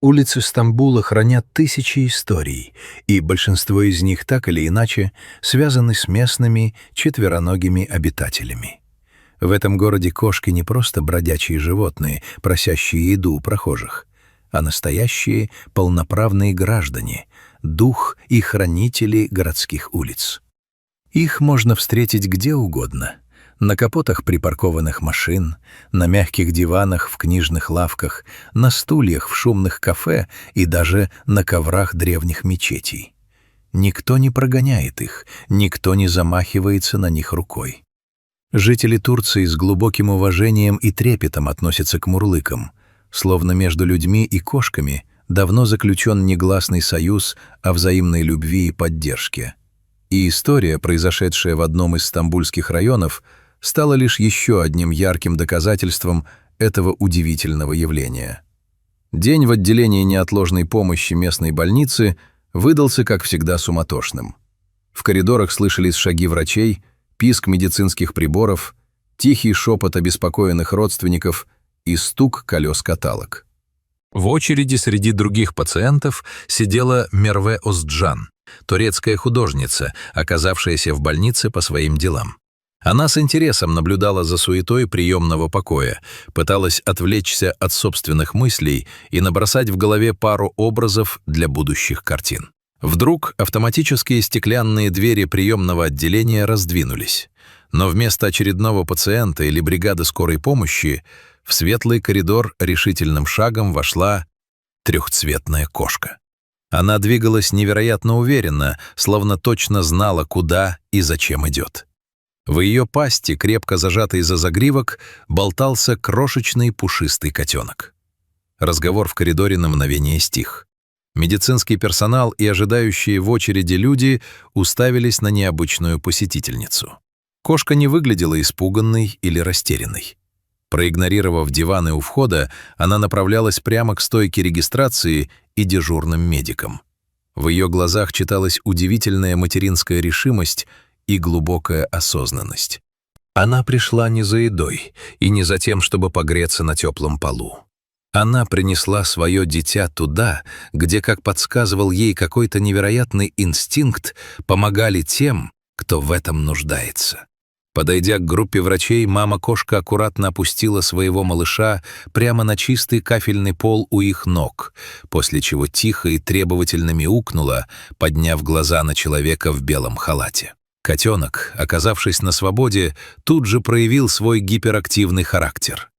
Улицы Стамбула хранят тысячи историй, и большинство из них так или иначе связаны с местными четвероногими обитателями. В этом городе кошки не просто бродячие животные, просящие еду у прохожих, а настоящие полноправные граждане, дух и хранители городских улиц. Их можно встретить где угодно — на капотах припаркованных машин, на мягких диванах в книжных лавках, на стульях в шумных кафе и даже на коврах древних мечетей. Никто не прогоняет их, никто не замахивается на них рукой. Жители Турции с глубоким уважением и трепетом относятся к мурлыкам, словно между людьми и кошками давно заключен негласный союз о взаимной любви и поддержке. И история, произошедшая в одном из стамбульских районов, стало лишь еще одним ярким доказательством этого удивительного явления. День в отделении неотложной помощи местной больницы выдался, как всегда, суматошным. В коридорах слышались шаги врачей, писк медицинских приборов, тихий шепот обеспокоенных родственников и стук колес каталог. В очереди среди других пациентов сидела Мерве Озджан, турецкая художница, оказавшаяся в больнице по своим делам. Она с интересом наблюдала за суетой приемного покоя, пыталась отвлечься от собственных мыслей и набросать в голове пару образов для будущих картин. Вдруг автоматические стеклянные двери приемного отделения раздвинулись, но вместо очередного пациента или бригады скорой помощи в светлый коридор решительным шагом вошла трехцветная кошка. Она двигалась невероятно уверенно, словно точно знала, куда и зачем идет. В ее пасти, крепко зажатый за загривок, болтался крошечный пушистый котенок. Разговор в коридоре на мгновение стих. Медицинский персонал и ожидающие в очереди люди уставились на необычную посетительницу. Кошка не выглядела испуганной или растерянной. Проигнорировав диваны у входа, она направлялась прямо к стойке регистрации и дежурным медикам. В ее глазах читалась удивительная материнская решимость и глубокая осознанность. Она пришла не за едой и не за тем, чтобы погреться на теплом полу. Она принесла свое дитя туда, где, как подсказывал ей какой-то невероятный инстинкт, помогали тем, кто в этом нуждается. Подойдя к группе врачей, мама-кошка аккуратно опустила своего малыша прямо на чистый кафельный пол у их ног, после чего тихо и требовательно мяукнула, подняв глаза на человека в белом халате. Котенок, оказавшись на свободе, тут же проявил свой гиперактивный характер.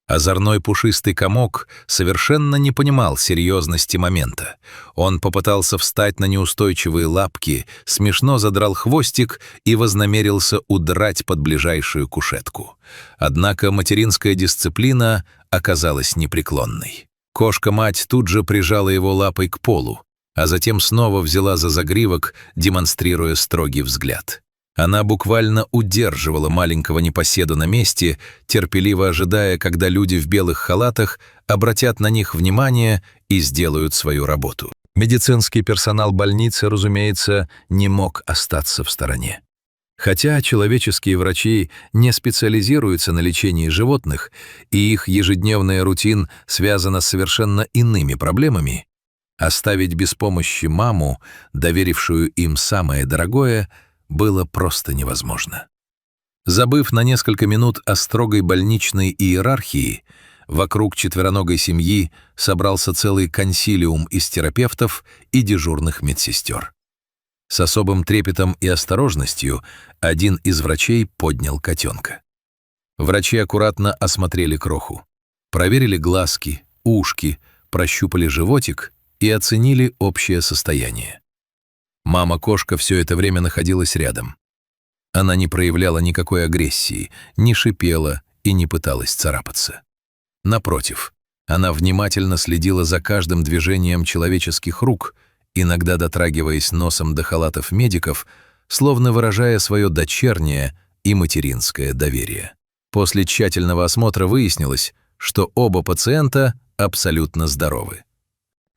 Озорной пушистый комок совершенно не понимал серьезности момента. Он попытался встать на неустойчивые лапки, смешно задрал хвостик и вознамерился удрать под ближайшую кушетку. Однако материнская дисциплина оказалась непреклонной. Кошка-мать тут же прижала его лапой к полу, а затем снова взяла за загривок, демонстрируя строгий взгляд. Она буквально удерживала маленького непоседу на месте, терпеливо ожидая, когда люди в белых халатах обратят на них внимание и сделают свою работу. Медицинский персонал больницы, разумеется, не мог остаться в стороне. Хотя человеческие врачи не специализируются на лечении животных, и их ежедневная рутина связана с совершенно иными проблемами, оставить без помощи маму, доверившую им самое дорогое, было просто невозможно. Забыв на несколько минут о строгой больничной иерархии, вокруг четвероногой семьи собрался целый консилиум из терапевтов и дежурных медсестер. С особым трепетом и осторожностью один из врачей поднял котенка. Врачи аккуратно осмотрели кроху, проверили глазки, ушки, прощупали животик и оценили общее состояние. Мама-кошка все это время находилась рядом. Она не проявляла никакой агрессии, не шипела и не пыталась царапаться. Напротив, она внимательно следила за каждым движением человеческих рук, иногда дотрагиваясь носом до халатов медиков, словно выражая свое дочернее и материнское доверие. После тщательного осмотра выяснилось, что оба пациента абсолютно здоровы.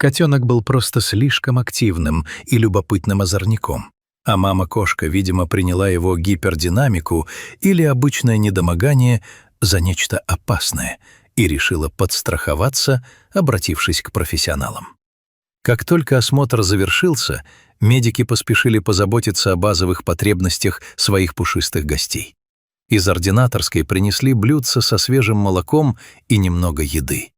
Котенок был просто слишком активным и любопытным озорником, а мама-кошка, видимо, приняла его гипердинамику или обычное недомогание за нечто опасное и решила подстраховаться, обратившись к профессионалам. Как только осмотр завершился, медики поспешили позаботиться о базовых потребностях своих пушистых гостей. Из ординаторской принесли блюдце со свежим молоком и немного еды.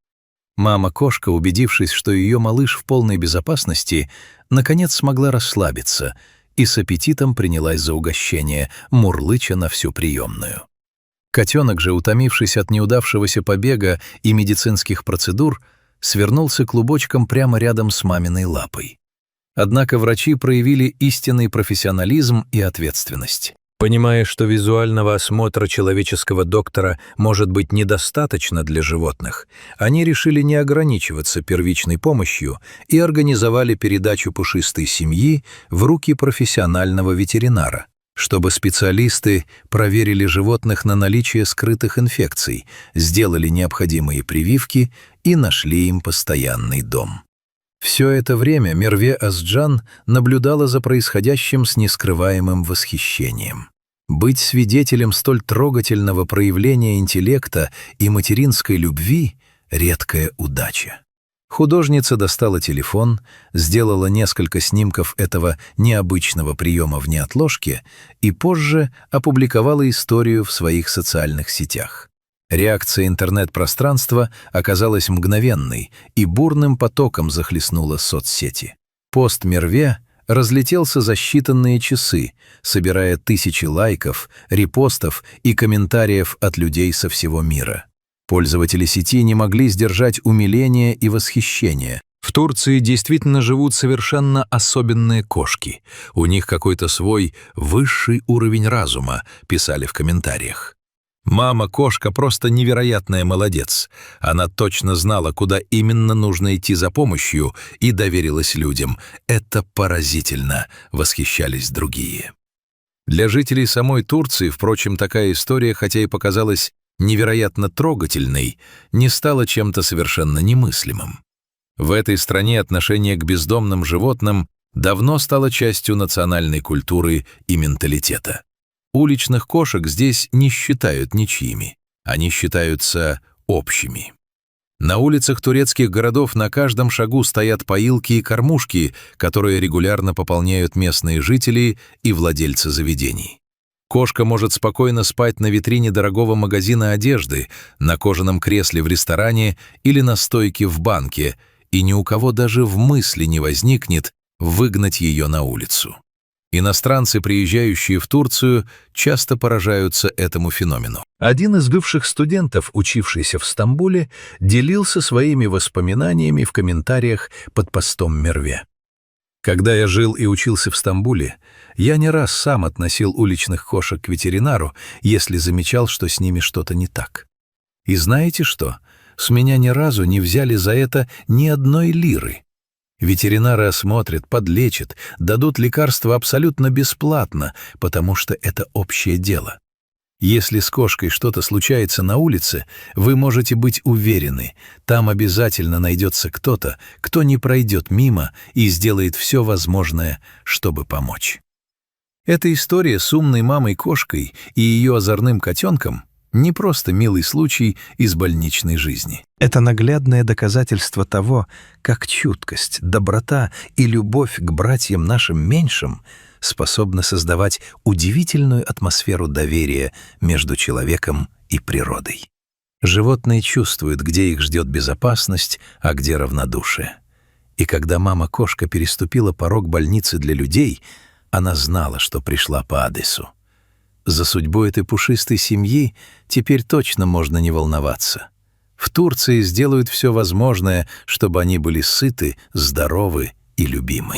Мама-кошка, убедившись, что ее малыш в полной безопасности, наконец смогла расслабиться и с аппетитом принялась за угощение, мурлыча на всю приемную. Котенок же, утомившись от неудавшегося побега и медицинских процедур, свернулся клубочком прямо рядом с маминой лапой. Однако врачи проявили истинный профессионализм и ответственность. Понимая, что визуального осмотра человеческого доктора может быть недостаточно для животных, они решили не ограничиваться первичной помощью и организовали передачу пушистой семьи в руки профессионального ветеринара, чтобы специалисты проверили животных на наличие скрытых инфекций, сделали необходимые прививки и нашли им постоянный дом. Все это время Мерве Асджан наблюдала за происходящим с нескрываемым восхищением. Быть свидетелем столь трогательного проявления интеллекта и материнской любви — редкая удача. Художница достала телефон, сделала несколько снимков этого необычного приема в неотложке и позже опубликовала историю в своих социальных сетях. Реакция интернет-пространства оказалась мгновенной и бурным потоком захлестнула соцсети. Пост Мерве разлетелся за считанные часы, собирая тысячи лайков, репостов и комментариев от людей со всего мира. Пользователи сети не могли сдержать умиления и восхищения. В Турции действительно живут совершенно особенные кошки. У них какой-то свой высший уровень разума, писали в комментариях. Мама-кошка просто невероятная молодец. Она точно знала, куда именно нужно идти за помощью, и доверилась людям. Это поразительно, восхищались другие. Для жителей самой Турции, впрочем, такая история, хотя и показалась невероятно трогательной, не стала чем-то совершенно немыслимым. В этой стране отношение к бездомным животным давно стало частью национальной культуры и менталитета. Уличных кошек здесь не считают ничьими, они считаются общими. На улицах турецких городов на каждом шагу стоят поилки и кормушки, которые регулярно пополняют местные жители и владельцы заведений. Кошка может спокойно спать на витрине дорогого магазина одежды, на кожаном кресле в ресторане или на стойке в банке, и ни у кого даже в мысли не возникнет выгнать ее на улицу. Иностранцы, приезжающие в Турцию, часто поражаются этому феномену. Один из бывших студентов, учившийся в Стамбуле, делился своими воспоминаниями в комментариях под постом Мерве. «Когда я жил и учился в Стамбуле, я не раз сам относил уличных кошек к ветеринару, если замечал, что с ними что-то не так. И знаете что? С меня ни разу не взяли за это ни одной лиры. Ветеринары осмотрят, подлечат, дадут лекарства абсолютно бесплатно, потому что это общее дело. Если с кошкой что-то случается на улице, вы можете быть уверены, там обязательно найдется кто-то, кто не пройдет мимо и сделает все возможное, чтобы помочь». Эта история с умной мамой-кошкой и ее озорным котенком не просто милый случай из больничной жизни. Это наглядное доказательство того, как чуткость, доброта и любовь к братьям нашим меньшим способны создавать удивительную атмосферу доверия между человеком и природой. Животные чувствуют, где их ждет безопасность, а где равнодушие. И когда мама-кошка переступила порог больницы для людей, она знала, что пришла по адресу. За судьбу этой пушистой семьи теперь точно можно не волноваться. В Турции сделают все возможное, чтобы они были сыты, здоровы и любимы.